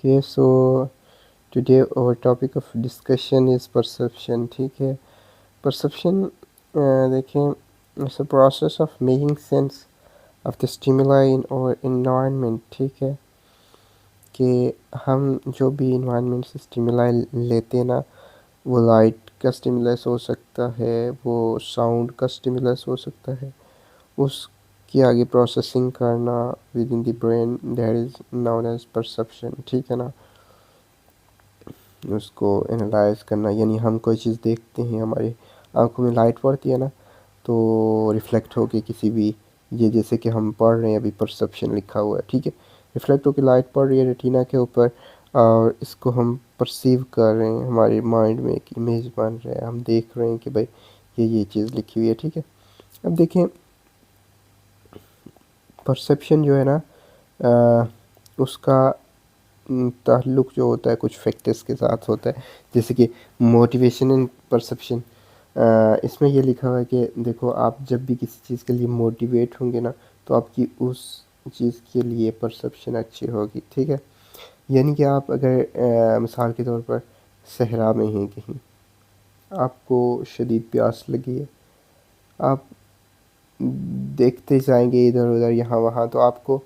Okay, so today our topic of discussion is perception. ठीक है, perception देखें it's a process of making sense of the stimuli in our environment. ठीक है कि हम जो भी environment से stimuli लेते हैं ना, वो लाइट का स्टिमुलस हो सकता है, वो साउंड का स्टिमुलस हो सकता है, उसकी आगे प्रोसेसिंग करना within the brain, that is known as perception. ठीक है ना, उसको एनालाइज करना, यानी हम कोई चीज़ देखते हैं, हमारी आंखों में लाइट पड़ती है ना, तो रिफ्लेक्ट होके किसी भी, ये जैसे कि हम पढ़ रहे हैं अभी परसेप्शन लिखा हुआ है, ठीक है, रिफ्लेक्ट होके लाइट पड़ रही है रेटिना के ऊपर और इसको हम परसीव कर रहे हैं, हमारे माइंड में एक इमेज बन रहा है, हम देख रहे हैं कि भाई ये चीज़ लिखी हुई है. ठीक है, अब देखें परसेप्शन जो है ना, उसका ताल्लुक जो होता है कुछ फैक्टर्स के साथ होता है, जैसे कि मोटिवेशन एंड परसेप्शन. इसमें ये लिखा हुआ है कि देखो, आप जब भी किसी चीज़ के लिए मोटिवेट होंगे ना, तो आपकी उस चीज़ के लिए परसेप्शन अच्छी होगी. ठीक है, यानी कि आप अगर मिसाल के तौर पर सहरा में हैं कहीं, आपको शदीद प्यास लगी है, आप देखते जाएंगे इधर उधर यहाँ वहाँ, तो आपको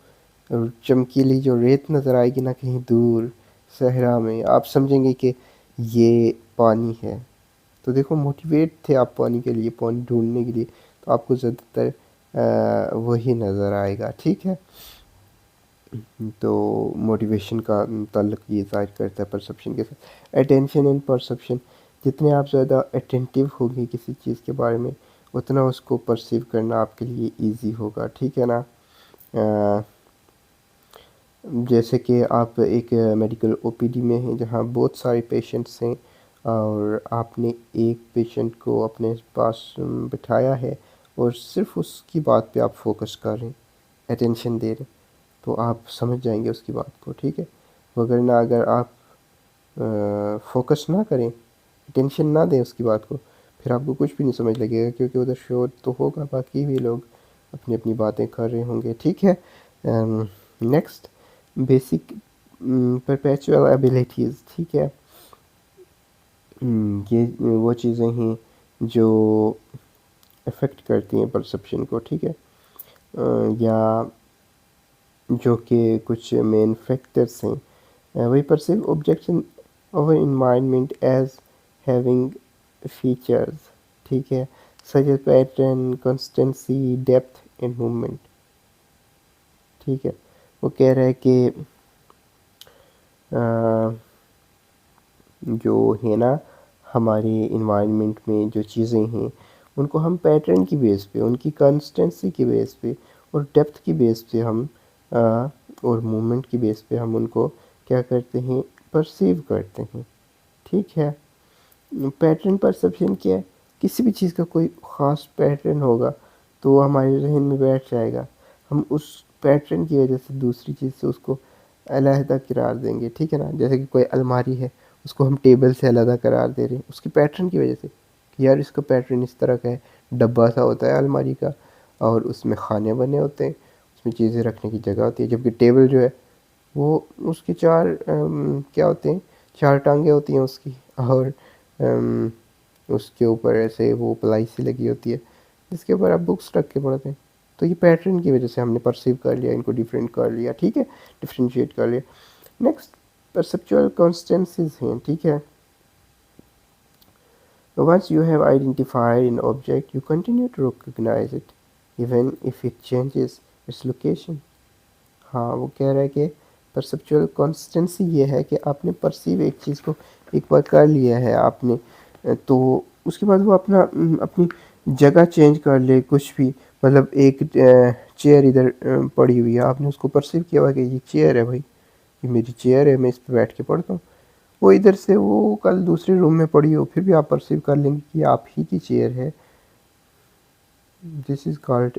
चमकीली जो रेत नज़र आएगी ना कहीं दूर सहरा में, आप समझेंगे कि ये पानी है. तो देखो, मोटिवेट थे आप पानी के लिए, पानी ढूंढने के लिए, तो आपको ज़्यादातर वही नज़र आएगा. ठीक है, तो मोटिवेशन का ताल्लुक ये ज़ाहिर करता है परसेप्शन के साथ. अटेंशन एंड परसेप्शन, जितने आप ज़्यादा अटेंटिव होंगे किसी चीज़ के बारे में, उतना उसको परसीव करना आपके लिए इजी होगा. ठीक है ना, जैसे कि आप एक मेडिकल ओपीडी में हैं जहाँ बहुत सारे पेशेंट्स हैं और आपने एक पेशेंट को अपने पास बिठाया है और सिर्फ उसकी बात पे आप फोकस कर रहे हैं, अटेंशन दे रहे हैं, तो आप समझ जाएंगे उसकी बात को. ठीक है, वगरना अगर आप फोकस ना करें, अटेंशन ना दें उसकी बात को, फिर आपको कुछ भी नहीं समझ लगेगा, क्योंकि उधर शोर तो होगा, बाकी भी लोग अपनी अपनी बातें कर रहे होंगे. ठीक है, नेक्स्ट, बेसिक परपेचुअल एबिलिटीज़. ठीक है, ये वो चीज़ें हैं जो अफेक्ट करती हैं परसेप्शन को. ठीक है, या जो कि कुछ मेन फैक्टर्स हैं. वही perceive objects in our environment as having features. ठीक है, such as pattern, constancy, depth and movement. ठीक है, वो कह रहा है कि जो है ना, हमारे इन्वायरमेंट में जो चीज़ें हैं, उनको हम पैटर्न की बेस पे, उनकी कंसिस्टेंसी की बेस पे और डेप्थ की बेस पे हम और मूवमेंट की बेस पे हम उनको क्या करते हैं, परसीव करते हैं. ठीक है, पैटर्न परसेप्शन क्या है, किसी भी चीज़ का कोई ख़ास पैटर्न होगा तो वो हमारे जहन में बैठ जाएगा, हम उस पैटर्न की वजह से दूसरी चीज़ से उसको अलहदा करार देंगे. ठीक है ना, जैसे कि कोई अलमारी है, उसको हम टेबल से अलहदा करार दे रहे हैं उसकी पैटर्न की वजह से, कि यार इसका पैटर्न इस तरह का है, डब्बा सा होता है अलमारी का और उसमें खाने बने होते हैं, उसमें चीज़ें रखने की जगह होती है, जबकि टेबल जो है वो उसके चार क्या होते हैं, चार टांगे होती हैं उसकी, और उसके ऊपर ऐसे वो प्लाई सी लगी होती है जिसके ऊपर आप बुक्स रख के पढ़ते हैं. तो ये पैटर्न की वजह से हमने परसीव कर लिया, इनको डिफरेंट कर लिया. ठीक है, डिफ्रेंशिएट कर लिया. नेक्स्ट, परसेप्चुअल कॉन्स्टेंसीज हैं. ठीक है, once you have identified an object you continue to recognize it even if it changes its location. हाँ, वो कह रहा है कि परसेप्चुअल कॉन्सिस्टेंसी ये है कि आपने परसीव एक चीज़ को एक बार कर लिया है आपने, तो उसके बाद वो अपनी जगह चेंज कर ले कुछ भी, मतलब एक चेयर इधर पड़ी हुई है, आपने उसको परसीव किया हुआ कि ये चेयर है भाई, ये मेरी चेयर है, मैं इस पर बैठ के पढ़ता हूँ, वो इधर से वो कल दूसरे रूम में पड़ी हो, फिर भी आप परसीव कर लेंगे कि आप ही की चेयर है. This is called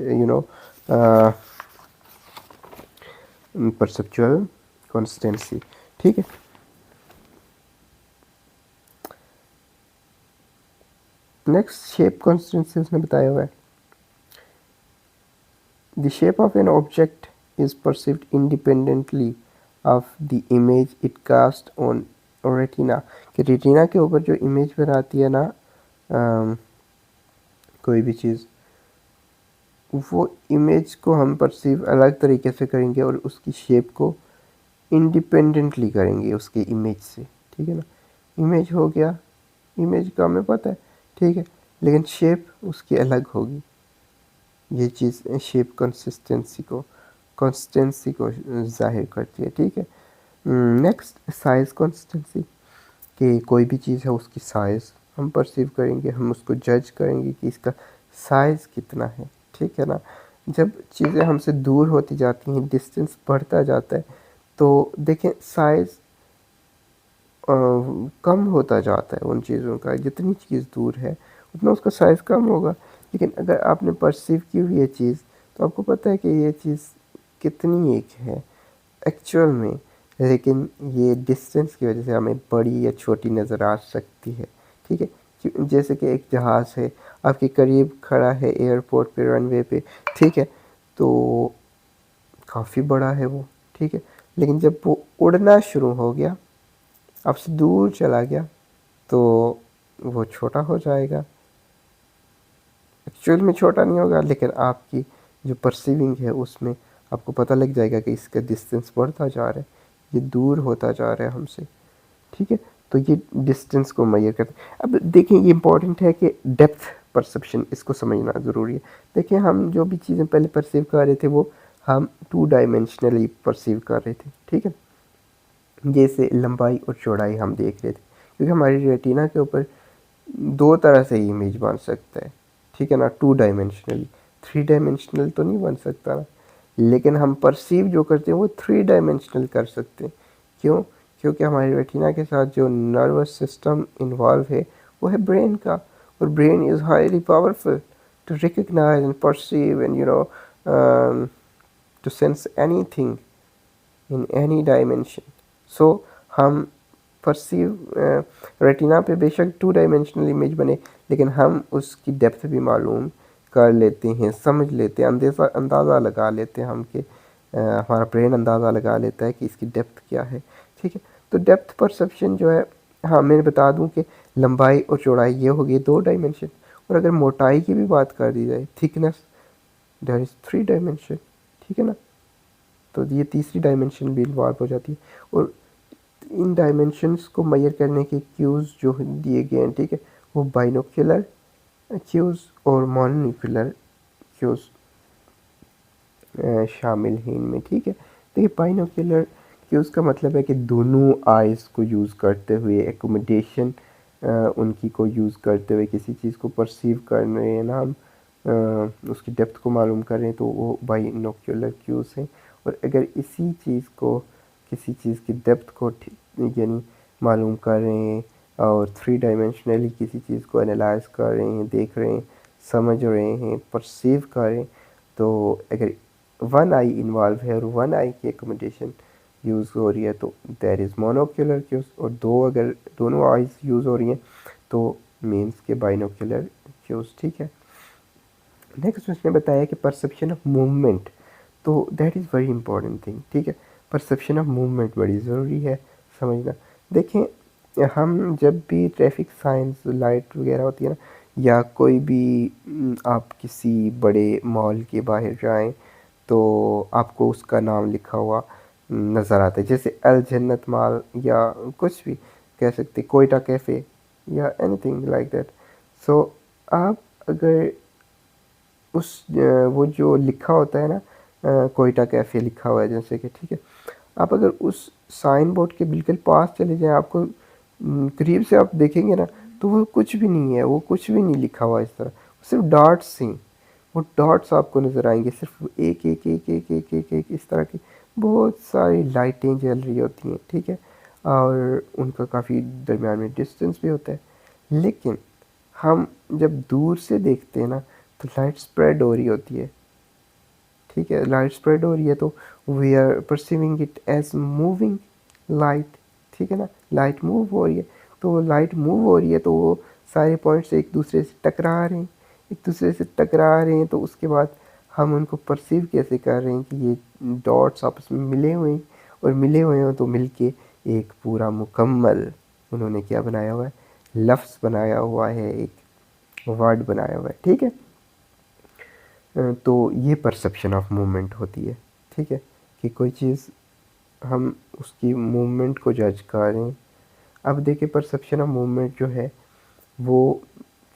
perceptual consistency. ठीक है, नेक्स्ट शेप कॉन्सिस्टेंसी उसने बताया हुआ है. The shape of an object is perceived independently of the image it cast on retina, कि रेटिना के ऊपर जो इमेज बनाती है ना कोई भी चीज़, वो इमेज को हम परसीव अलग तरीके से करेंगे और उसकी शेप को इंडिपेंडेंटली करेंगे उसके इमेज से, ठीक है ना। इमेज हो गया, इमेज का हमें पता है, ठीक है, लेकिन शेप उसकी अलग होगी। ये चीज़ शेप कंसिस्टेंसी को जाहिर करती है, ठीक है। नेक्स्ट साइज़ कंसिस्टेंसी, कि कोई भी चीज़ है उसकी साइज़ हम परसीव करेंगे, हम उसको जज करेंगे कि इसका साइज़ कितना है, ठीक है ना। जब चीज़ें हमसे दूर होती जाती हैं, डिस्टेंस बढ़ता जाता है, तो देखें साइज़ कम होता जाता है उन चीज़ों का। जितनी चीज़ दूर है उतना उसका साइज़ कम होगा। लेकिन अगर आपने परसीव की हुई ये चीज़, तो आपको पता है कि ये चीज़ कितनी एक है एक्चुअल में, लेकिन ये डिस्टेंस की वजह से हमें बड़ी या छोटी नज़र आ सकती है, ठीक है। जैसे कि एक जहाज़ है, आपके करीब खड़ा है एयरपोर्ट पे, रनवे पे, ठीक है, तो काफ़ी बड़ा है वो, ठीक है। लेकिन जब वो उड़ना शुरू हो गया, आपसे दूर चला गया, तो वो छोटा हो जाएगा। एक्चुअल में छोटा नहीं होगा, लेकिन आपकी जो परसीविंग है उसमें आपको पता लग जाएगा कि इसका डिस्टेंस बढ़ता जा रहा है, ये दूर होता जा रहा है हमसे, ठीक है। तो ये डिस्टेंस को मेजर करते हैं। अब देखें, ये इंपॉर्टेंट है कि डेप्थ परसेप्शन, इसको समझना ज़रूरी है। देखिए, हम जो भी चीज़ें पहले परसीव कर रहे थे वो हम 2 डायमेंशनली परसीव कर रहे थे, ठीक है। जैसे लंबाई और चौड़ाई हम देख रहे थे, क्योंकि हमारी रेटिना के ऊपर 2 तरह से इमेज बन सकता है, ठीक है ना, 2 डायमेंशनली। 3 डायमेंशनल तो नहीं बन सकता ना, लेकिन हम परसीव जो करते हैं वो 3 डायमेंशनल कर सकते हैं। क्यों? क्योंकि हमारी रेटिना के साथ जो नर्वस सिस्टम इन्वॉल्व है वो है ब्रेन का, और brain is highly powerful to recognise and perceive and to sense anything in any dimension. So हम परसीव रेटिना पे बेशक 2 डायमेंशनल इमेज बने, लेकिन हम उसकी डेप्थ भी मालूम कर लेते हैं, समझ लेते हैं, अंदाज़ा लगा लेते हैं हम कि हमारा ब्रेन अंदाज़ा लगा लेता है कि इसकी डेप्थ क्या है, ठीक है। तो डेप्थ परसेप्शन जो है, हाँ मैं बता दूं कि लंबाई और चौड़ाई ये हो गई 2 डायमेंशन, और अगर मोटाई की भी बात कर दी जाए, थिकनेस, दैट इज़ 3 डायमेंशन, ठीक है ना। तो ये तीसरी डायमेंशन भी इन्वॉल्व हो जाती है, और इन डायमेंशंस को मेजर करने के क्यूज़ जो दिए गए हैं, ठीक है, वो बाइनोक्यूलर क्यूज़ और मोनोक्यूलर क्यूज़ शामिल हैं इनमें, ठीक है। देखिए, बाइनोक्यूलर क्यूज़ का मतलब है कि दोनों आइज़ को यूज़ करते हुए, एकोमोडेशन उनकी को यूज़ करते हुए किसी चीज़ को परसीव कर रहे हैं ना हम, उसकी डेप्थ को मालूम कर रहे हैं, तो वो बाइनोक्यूलर क्यूज़ हैं। और अगर इसी चीज़ को, किसी चीज़ की डेप्थ को यानी मालूम कर रहे हैं और 3 डायमेंशनली किसी चीज़ को एनालाइज कर रहे हैं, देख रहे हैं, समझ रहे हैं, परसीव कर रहे हैं, तो अगर 1 आई इन्वॉल्व है और 1 आई की एकोमोडेशन यूज़ हो रही है, तो दैट इज़ मोनोक्यूलर क्यूज़। और अगर दोनों आइज़ यूज़ हो रही हैं, तो मीन्स के बाइनोक्यूलर क्यूज़, ठीक है। नेक्स्ट उसने बताया कि परसेप्शन ऑफ मूवमेंट, तो that is very important thing, ठीक है। परसेप्शन ऑफ मूवमेंट बड़ी ज़रूरी है समझना। देखें, हम जब भी ट्रैफिक साइंस, लाइट वगैरह होती है ना, या कोई भी आप किसी बड़े मॉल के बाहर जाएं, तो आपको उसका नाम लिखा हुआ नज़र आता है, जैसे अल जन्नत मॉल, या कुछ भी कह सकते, कोयटा कैफ़े, या एनीथिंग लाइक दैट। सो आप अगर उस वो जो लिखा होता है ना, कोयटा कैफ़े लिखा हुआ है जैसे कि, ठीक है, आप अगर उस साइन बोर्ड के बिल्कुल पास चले जाएं, आपको करीब से आप देखेंगे ना, तो वो कुछ भी नहीं है, वो कुछ भी नहीं लिखा हुआ इस तरह, सिर्फ डॉट्स हैं। वो डॉट्स आपको नज़र आएंगे, सिर्फ एक एक एक एक एक एक एक इस तरह की बहुत सारी लाइटें जल रही होती हैं, ठीक है, और उनका काफ़ी दरमियान में डिस्टेंस भी होता है। लेकिन हम जब दूर से देखते हैं ना, तो लाइट स्प्रेड हो रही होती है, ठीक है, लाइट स्प्रेड हो रही है, तो we are perceiving it as moving light, ठीक है ना। लाइट मूव हो रही है, तो लाइट मूव हो रही है, तो वो सारे पॉइंट्स एक दूसरे से टकरा रहे हैं, एक दूसरे से टकरा रहे हैं, तो उसके बाद हम उनको परसीव कैसे कर रहे हैं कि ये डॉट्स आपस में मिले हुए हैं, और मिले हुए हों तो मिलके एक पूरा मुकम्मल उन्होंने क्या बनाया हुआ है, लफ्ज़ बनाया हुआ है, एक वर्ड बनाया हुआ है, ठीक है। तो ये परसेप्शन ऑफ मूवमेंट होती है, ठीक है, कि कोई चीज़ हम उसकी मूवमेंट को जज करें। अब देखिए परसेप्शन ऑफ मूवमेंट जो है वो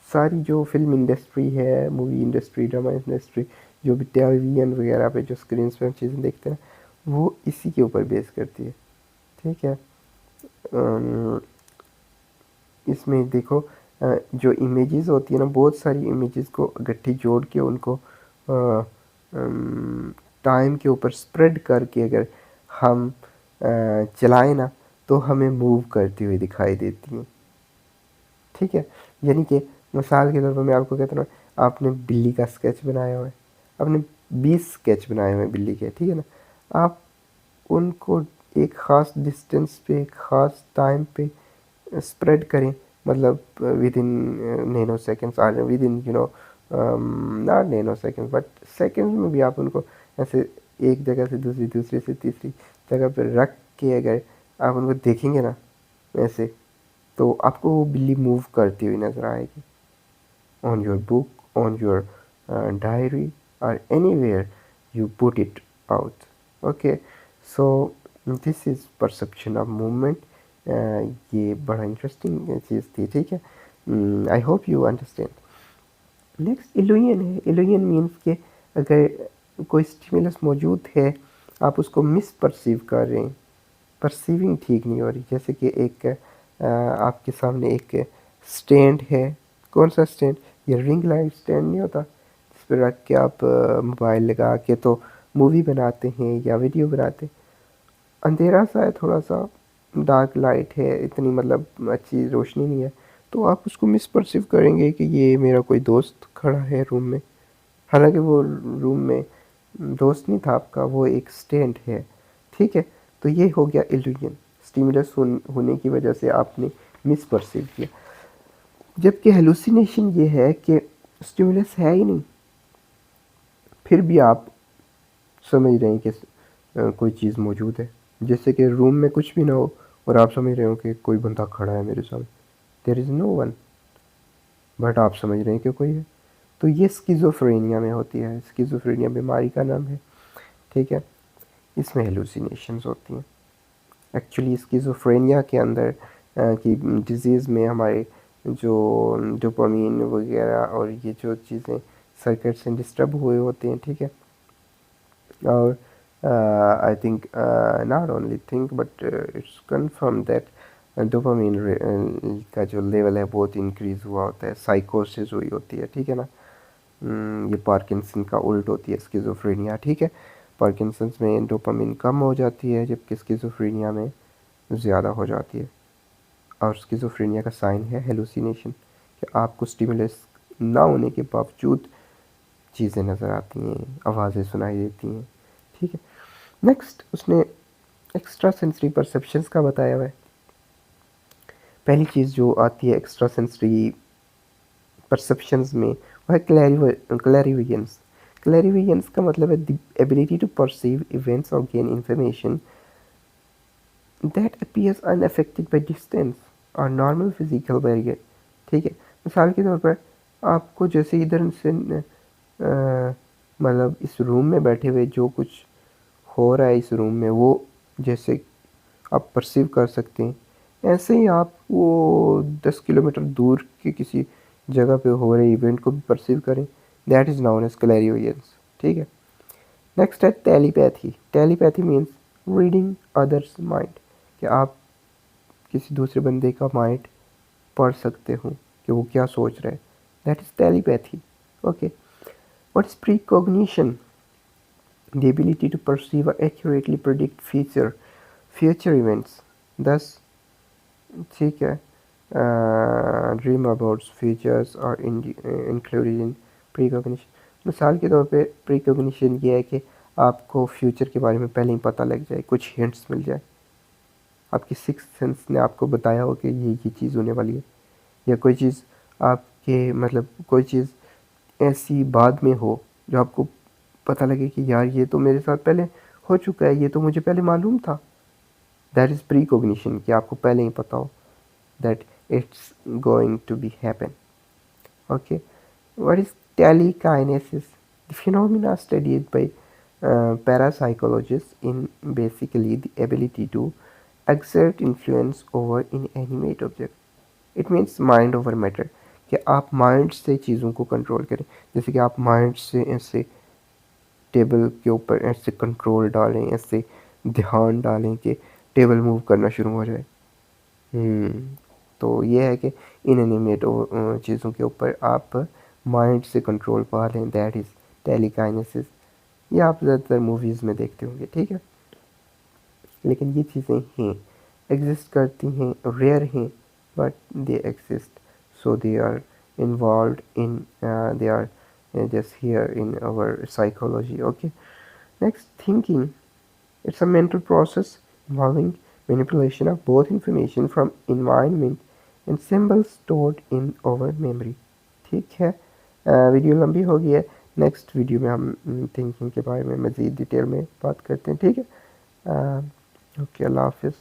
सारी जो फिल्म इंडस्ट्री है, मूवी इंडस्ट्री, ड्रामा इंडस्ट्री, जो भी टेलीविज़न वगैरह पे जो स्क्रीन पे हम चीज़ें देखते हैं वो इसी के ऊपर बेस करती है, ठीक है। इसमें देखो जो इमेजेस होती है ना, बहुत सारी इमेजेस को इकट्ठी जोड़ के उनको टाइम के ऊपर स्प्रेड करके अगर हम चलाएं ना तो हमें मूव करती हुई दिखाई देती हैं, ठीक है। यानी कि मिसाल के तौर पर मैं आपको कहता हूँ, आपने बिल्ली का स्केच बनाया हुआ है, आपने 20 स्केच बनाए हुए हैं बिल्ली के, ठीक है ना, आप उनको एक ख़ास डिस्टेंस पे, एक ख़ास टाइम पे स्प्रेड करें, मतलब within nanoseconds uh within not nanoseconds but seconds में भी आप उनको ऐसे एक जगह से दूसरी, दूसरी से तीसरी जगह पर रख के अगर आप उनको देखेंगे ना ऐसे, तो आपको वो बिल्ली मूव करती हुई नज़र आएगी। On your book, on your diary और anywhere you put it out, okay. So this is perception of movement. ये बड़ा इंटरेस्टिंग चीज़ थी, ठीक है। I hope you understand. Next illusion है। इल्यूजन मीन्स के अगर कोई स्टिमुलस मौजूद है, आप उसको मिस परसीव कर रहे हैं, परसीविंग ठीक नहीं हो रही। जैसे कि एक आपके सामने एक स्टैंड है, कौन सा स्टैंड, ये रिंग लाइट स्टैंड नहीं होता जिस पर रख के आप मोबाइल लगा के तो मूवी बनाते हैं या वीडियो बनाते हैं। अंधेरा सा है, थोड़ा सा डार्क लाइट है, इतनी मतलब अच्छी रोशनी नहीं है, तो आप उसको मिस परसीव करेंगे कि ये मेरा कोई दोस्त खड़ा है रूम में, हालांकि वो रूम में दोस्त नहीं था आपका, वो एक स्टैंड है, ठीक है। तो ये हो गया इल्यूजन, स्टिमुलस होने की वजह से आपने मिस परसीव किया। जबकि हेलुसिनेशन ये है कि स्टिमुलस है ही नहीं, फिर भी आप समझ रहे हैं कि कोई चीज़ मौजूद है। जैसे कि रूम में कुछ भी ना हो और आप समझ रहे हो कि कोई बंदा खड़ा है मेरे सामने, there is no one, but आप समझ रहे हैं कि कोई है। तो ये स्किज़ोफ्रेनिया में होती है, स्किज़ोफ्रेनिया बीमारी का नाम है, ठीक है। इसमें हेलुसिनेशंस होती हैं। एक्चुअली स्किज़ोफ्रेनिया के अंदर की डिजीज़ में हमारे जो डोपामीन वगैरह और ये जो चीज़ें सर्किट्स डिस्टर्ब हुए होते हैं, ठीक है। और I think not only think but it's confirm that dopamine का जो लेवल है बहुत इंक्रीज़ हुआ होता है, साइकोसिस हुई होती है, ठीक है ना। ये पार्किंसन का उल्ट होती है स्किज़ोफ्रेनिया, ठीक है। पार्किंसंस में डोपामिन कम हो जाती है जबकि स्किज़ोफ्रेनिया में ज़्यादा हो जाती है। और स्किज़ोफ्रेनिया का साइन है हेलुसिनेशन, कि आपको स्टिमुलस ना होने के बावजूद चीज़ें नज़र आती हैं, आवाज़ें सुनाई देती हैं, ठीक है। नेक्स्ट उसने एक्स्ट्रा सेंसरी परसेप्शंस का बताया हुआ है। पहली चीज़ जो आती है एक्स्ट्रा सेंसरी परसेप्शंस में वो है क्लैरिविजन्स। क्लैरिविजन्स का मतलब है the ability to perceive events और gain information that appears unaffected by distance और नॉर्मल फिजिकल बैरियर, ठीक है। मिसाल के तौर पर आपको जैसे इधर से मतलब इस रूम में बैठे हुए जो कुछ हो रहा है इस रूम में वो जैसे आप परसीव कर सकते हैं, ऐसे ही आप वो 10 किलोमीटर दूर के किसी जगह पे हो रहे इवेंट को भी परसीव करें, दैट इज़ नोन एज क्लैरिविजन्स, ठीक है। नेक्स्ट है telepathy. Telepathy means reading others mind, कि आप किसी दूसरे बंदे का माइंड पढ़ सकते हो कि वो क्या सोच रहा है, that is telepathy, okay. What is precognition, the ability to perceive or accurately predict future events, thus ठीक है ड्रीम अबाउट फ्यूचर्स और इंक्लूडेड इन प्रीकॉग्निशन। मिसाल के तौर पे प्रीकॉग्निशन ये है कि आपको फ्यूचर के बारे में पहले ही पता लग जाए, कुछ हिंट्स मिल जाए, आपकी सिक्स्थ सेंस ने आपको बताया हो कि ये चीज़ होने वाली है, या कोई चीज़ आपके मतलब कोई चीज़ ऐसी बाद में हो जो आपको पता लगे कि यार ये तो मेरे साथ पहले हो चुका है, ये तो मुझे पहले मालूम था, दैट इज़ प्री कोग्निशन, कि आपको पहले ही पता हो that it's going to be happen. Okay, what is telekinesis? The phenomena studied by parapsychologists in basically the ability to exert influence over inanimate object. It means mind over matter, कि आप mind से चीज़ों को control करें. जैसे कि आप mind से ऐसे टेबल के ऊपर ऐसे कंट्रोल डालें, ऐसे ध्यान डालें कि टेबल मूव करना शुरू हो जाए. तो ये है कि इनएनिमेट चीज़ों के ऊपर आप माइंड से कंट्रोल पा लें, दैट इज़ टेलीकाइनेसिस. ये आप ज़्यादातर मूवीज़ में देखते होंगे, ठीक है. लेकिन ये चीज़ें हैं, एग्जिस्ट करती हैं, रेयर हैं, but they exist. So they are involved in they are just here in our psychology. Okay, next, thinking. It's a mental process involving manipulation of both information from environment and symbols stored in our memory. ठीक है, video लंबी हो गई है. Next video में हम thinking के बारे में मज़ीद डिटेल में बात करते हैं, ठीक है. ओके, अल्लाह हाफिज़.